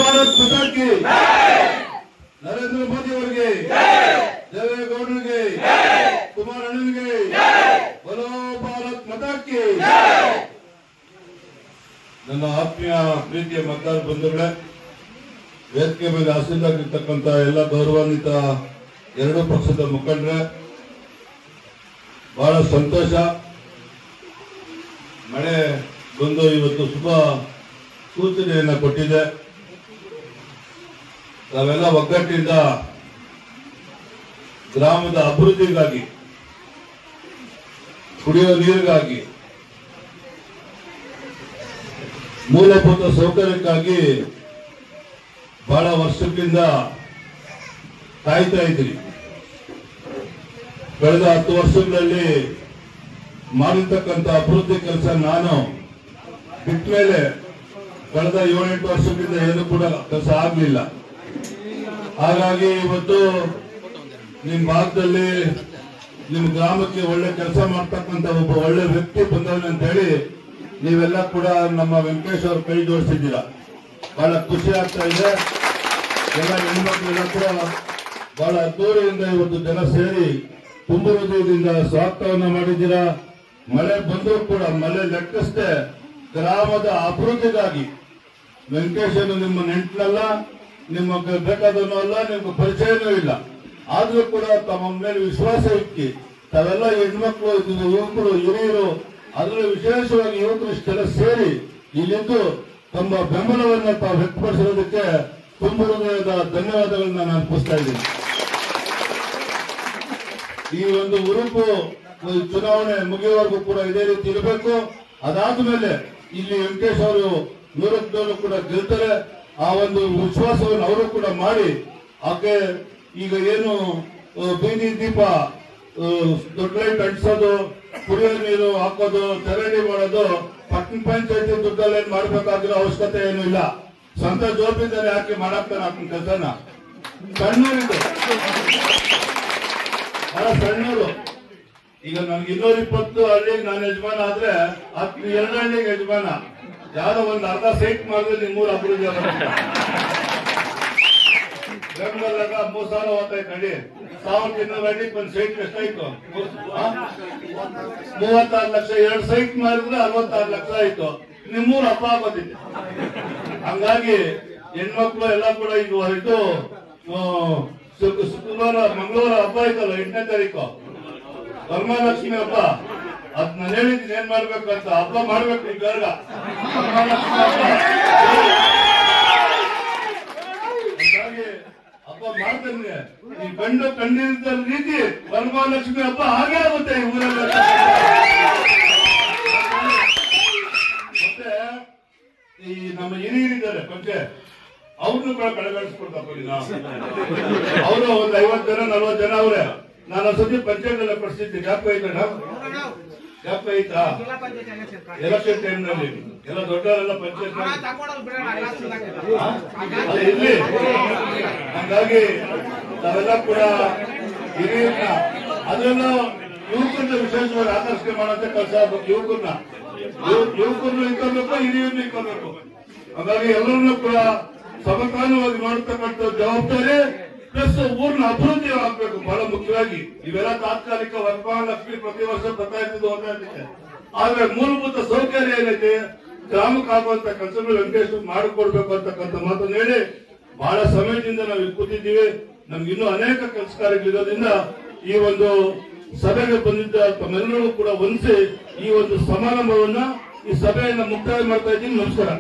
ಭಾರತ್ ಮಾತಾ ಕಿ ನರೇಂದ್ರ ಮೋದಿ ಅವರಿಗೆ ದೇವೇಗೌಡರಿಗೆ ಕುಮಾರಣ್ಣನಿಗೆ ಬಲೋ ಭಾರತ್ ಮಾತಾ ಕಿ. ನನ್ನ ಆತ್ಮೀಯ ಪ್ರೀತಿಯ ಮತದಾರ ಬಂಧುಗಳೇ, ವೇದಿಕೆ ಮೇಲೆ ಆಸೀನರಾಗಿರ್ತಕ್ಕಂಥ ಎಲ್ಲ ಗೌರವಾನ್ವಿತ ಎರಡೂ ಪಕ್ಷದ ಮುಖಂಡರೇ, ಬಹಳ ಸಂತೋಷ. ಮಳೆ ಬಂದು ಇವತ್ತು ಶುಭ ಸೂಚನೆಯನ್ನ ಕೊಟ್ಟಿದೆ. ನಾವೆಲ್ಲ ಒಗ್ಗಟ್ಟಿನಿಂದ ಗ್ರಾಮದ ಅಭಿವೃದ್ಧಿಗಾಗಿ, ಕುಡಿಯುವ ನೀರಿಗಾಗಿ, ಮೂಲಭೂತ ಸೌಕರ್ಯಕ್ಕಾಗಿ ಬಹಳ ವರ್ಷಗಳಿಂದ ಕಾಯ್ತಾ ಇದ್ರಿ. ಕಳೆದ 10 ವರ್ಷಗಳಲ್ಲಿ ಮಾಡಿರ್ತಕ್ಕಂಥ ಅಭಿವೃದ್ಧಿ ಕೆಲಸ ನಾನು ಬಿಟ್ಟ ಮೇಲೆ ಕಳೆದ 7-8 ವರ್ಷಗಳಿಂದ ಏನು ಕೂಡ ಕೆಲಸ ಆಗಲಿಲ್ಲ. ಹಾಗಾಗಿ ಇವತ್ತು ನಿಮ್ಮ ಭಾಗದಲ್ಲಿ ನಿಮ್ಮ ಗ್ರಾಮಕ್ಕೆ ಒಳ್ಳೆ ಕೆಲಸ ಮಾಡ್ತಕ್ಕಂಥ ಒಬ್ಬ ಒಳ್ಳೆ ವ್ಯಕ್ತಿ ಬಂದವನೆ ಅಂತ ಹೇಳಿ ನೀವೆಲ್ಲ ಕೂಡ ನಮ್ಮ ವೆಂಕಟೇಶ್ ಅವ್ರ ಕೈ ಜೋಡಿಸಿದ್ದೀರಾ. ಬಹಳ ಖುಷಿ ಆಗ್ತಾ ಇದೆ. ಎಲ್ಲ ಹೆಣ್ಮಕ್ಳೆಲ್ಲ ಕೂಡ ಬಹಳ ಅದ್ದೂರಿಯಿಂದ ಇವತ್ತು ಜನ ಸೇರಿ ತುಂಬು ಹೃದಯದಿಂದ ಸ್ವಾಗತವನ್ನ ಮಾಡಿದ್ದೀರಾ. ಮಳೆ ಬಂದರೂ ಕೂಡ ಮಳೆ ಲೆಕ್ಕಿಸದೆ ಗ್ರಾಮದ ಅಭಿವೃದ್ಧಿಗಾಗಿ ವೆಂಕಟೇಶನು ನಿಮ್ಮ ನೆಂಟನಲ್ಲ, ನಿಮಗೆ ಬೇಕಾದವನು ಅಲ್ಲ, ನಿಮ್ಗೆ ಪರಿಚಯನೂ ಇಲ್ಲ. ಆದ್ರೂ ಕೂಡ ತಮ್ಮ ಮೇಲೆ ವಿಶ್ವಾಸ ಇಕ್ಕಿ ತಾವೆಲ್ಲ ಹೆಣ್ಮಕ್ಳು, ಯುವಕರು, ಹಿರಿಯರು, ಅದರಲ್ಲೂ ವಿಶೇಷವಾಗಿ ಯುವಕರು ಇಷ್ಟೆಲ್ಲ ಸೇರಿ ಇಲ್ಲಿದ್ದು ತಮ್ಮ ಬೆಂಬಲವನ್ನು ತಾವು ವ್ಯಕ್ತಪಡಿಸಿರೋದಕ್ಕೆ ತುಂಬ ಹೃದಯದ ಧನ್ಯವಾದಗಳನ್ನ ನಾನು ಅರ್ಪಿಸ್ತಾ ಇದ್ದೀನಿ. ಈ ಒಂದು ಉರುಪು ಚುನಾವಣೆ ಮುಗಿಯುವವರೆಗೂ ಕೂಡ ಇದೇ ರೀತಿ ಇರಬೇಕು. ಅದಾದ ಮೇಲೆ ಇಲ್ಲಿ ವೆಂಕಟೇಶ್ ಅವರು 100 ಕೂಡ ಗೆಲ್ತಾರೆ. ಆ ಒಂದು ವಿಶ್ವಾಸವನ್ನು ಅವರು ಕೂಡ ಮಾಡಿ ಆಕೆ ಈಗ ಏನು ಬೀದಿ ದೀಪ, ದೊಡ್ಡ ಲೈಟ್ ಅಂಟಿಸೋದು, ಕುಡಿಯೋ ನೀರು ಹಾಕೋದು, ಚರಂಡಿ ಮಾಡೋದು ಪಟ್ಟಣ ಪಂಚಾಯತಿ ದುಡ್ಡಲ್ಲೇನು ಮಾಡಬೇಕಾಗಿರೋ ಅವಶ್ಯಕತೆ ಏನು ಇಲ್ಲ. ಸ್ವಂತ ಜವಾಬ್ದಾರಿ ಹಾಕಿ ಮಾಡಾಕ್ತಾನೆ ಆತನ ಕೆಲಸನ. ಸಣ್ಣೂರಿದ್ದು ಬಹಳ ಸಣ್ಣೂರು. ಈಗ ನನ್ಗೆ 220 ಹಳ್ಳಿಗೆ ನಾನು ಯಜಮಾನ ಆದ್ರೆ 2 ಹಳ್ಳಿಗೆ ಯಜಮಾನ. ಯಾವ್ದೋ ಒಂದು ಅರ್ಧ ಸೈಟ್ ಮಾಡಿದ್ರೆ ನಿಮ್ಮೂರು ಅಭಿವೃದ್ಧಿ ಆಗುತ್ತೆ. ಬೆಂಗಳೂರಾಗ 3,000 ಹೋಗ್ತಾಯ್ತು ಹಳ್ಳಿ. 1,200 ಹಳ್ಳಿಗೆ ಒಂದು ಸೈಟ್ ಎಷ್ಟಾಯ್ತು? 36 ಲಕ್ಷ. 2 ಸೈಟ್ ಮಾಡಿದ್ರೆ 66 ಲಕ್ಷ ಆಯ್ತು. ನಿಮ್ಮೂರು ಹಬ್ಬ ಆಗೋದಿಲ್ಲ. ಹಂಗಾಗಿ ಹೆಣ್ಮಕ್ಳು ಎಲ್ಲ ಕೂಡ ಈಗ ಇದು ಶುಕ್ರವಾರ ಮಂಗಳವಾರ ಹಬ್ಬ ಆಯ್ತಲ್ಲ, 8ನೇ ತಾರೀಕು ವರಮಹಾಲಕ್ಷ್ಮಿ ಹಬ್ಬ. ಅದ್ ನಾನು ಹೇಳಿದ್ದೀನಿ ಏನ್ ಮಾಡ್ಬೇಕು ಅಂತ. ಹಬ್ಬ ಮಾಡ್ಬೇಕು ಈಗ ವರಮಹಾಲಕ್ಷ್ಮಿ ಹಬ್ಬ. ಹೀಗಾಗಿ ಹಬ್ಬ ಮಾಡ್ತೇನೆ. ಈ ಗಂಡು ಕಂಡಿದ್ದ ರೀತಿ ವರಮಹಾಲಕ್ಷ್ಮಿ ಹಬ್ಬ ಹಾಗೆ ಆಗುತ್ತೆ ಈ ಊರಲ್ಲಿ. ಮತ್ತೆ ಈ ನಮ್ಮ ಹಿರಿಯರಿದ್ದಾರೆ ಪಂಚೆ, ಅವ್ರನ್ನು ಕೂಡ ಕಡೆಗಣಿಸ್ಕೊಡ್ತಪ್ಪ. ಅವರು ಒಂದು 50 ಜನ 40 ಜನ ಅವ್ರೆ. ನಾನು ಸತಿ ಪಂಚಾಯತ್ ಎಲ್ಲ ಪರಿಸ್ಥಿತಿ ಜ್ಞಾಪಕ ಐತಣ್ಣ, ಜ್ಞಾಪಕ ಐತಾ? ಎಲೆಕ್ಷನ್ ಟೈಮ್ ನಲ್ಲಿ ಎಲ್ಲ ದೊಡ್ಡವರೆಲ್ಲ ಪಂಚಾಯತ್ ಇರ್ಲಿ. ಹಾಗಾಗಿ ನಾವೆಲ್ಲ ಕೂಡ ಹಿರಿಯರನ್ನ, ಅದೆಲ್ಲ ಯುವಕರನ್ನ ವಿಶೇಷವಾಗಿ ಆಕರ್ಷಣೆ ಮಾಡುವಂತ ಕೆಲಸ ಆಗ್ಬೇಕು. ಯುವಕರನ್ನು ಇಟ್ಕೋಬೇಕು, ಹಿರಿಯರನ್ನು ಇಟ್ಕೋಬೇಕು. ಹಾಗಾಗಿ ಎಲ್ಲರನ್ನೂ ಕೂಡ ಸಮಕಾಲವಾಗಿ ಮಾಡತಕ್ಕಂಥ ಜವಾಬ್ದಾರಿ ಪ್ಲಸ್ ಊರಿನ ಅಭಿವೃದ್ಧಿ ಆಗ್ಬೇಕು ಬಹಳ ಮುಖ್ಯವಾಗಿ. ಇವೆಲ್ಲ ತಾತ್ಕಾಲಿಕ ವರಮಹಾಲಕ್ಷ್ಮಿ ಪ್ರತಿ ವರ್ಷ ಬರ್ತಾ ಇದ್ದು ಹೋಗ್ತಾ. ಆದ್ರೆ ಮೂಲಭೂತ ಸೌಕರ್ಯ ಏನೈತೆ ಗ್ರಾಮಕ್ಕೆ ಆಗುವಂತ ಕೆಲಸಗಳು ವೆಂಕಟೇಶ್ ಮಾಡಿಕೊಡ್ಬೇಕು ಅಂತಕ್ಕಂಥ ಮಾತನ್ನು ಹೇಳಿ ಬಹಳ ಸಮಯದಿಂದ ನಾವು ಕೂತಿದ್ದೀವಿ. ನಮ್ಗೆ ಇನ್ನೂ ಅನೇಕ ಕೆಲಸ ಕಾರ್ಯಗಳಿರೋದ್ರಿಂದ ಈ ಒಂದು ಸಭೆಗೆ ಬಂದಿದ್ದ ತಮ್ಮೆಲ್ಲರೂ ಕೂಡ ಹೊಂದಿಸಿ ಈ ಒಂದು ಸಮಾರಂಭವನ್ನ, ಈ ಸಭೆಯನ್ನ ಮುಕ್ತಾಯ ಮಾಡ್ತಾ ಇದ್ದೀನಿ. ನಮಸ್ಕಾರ.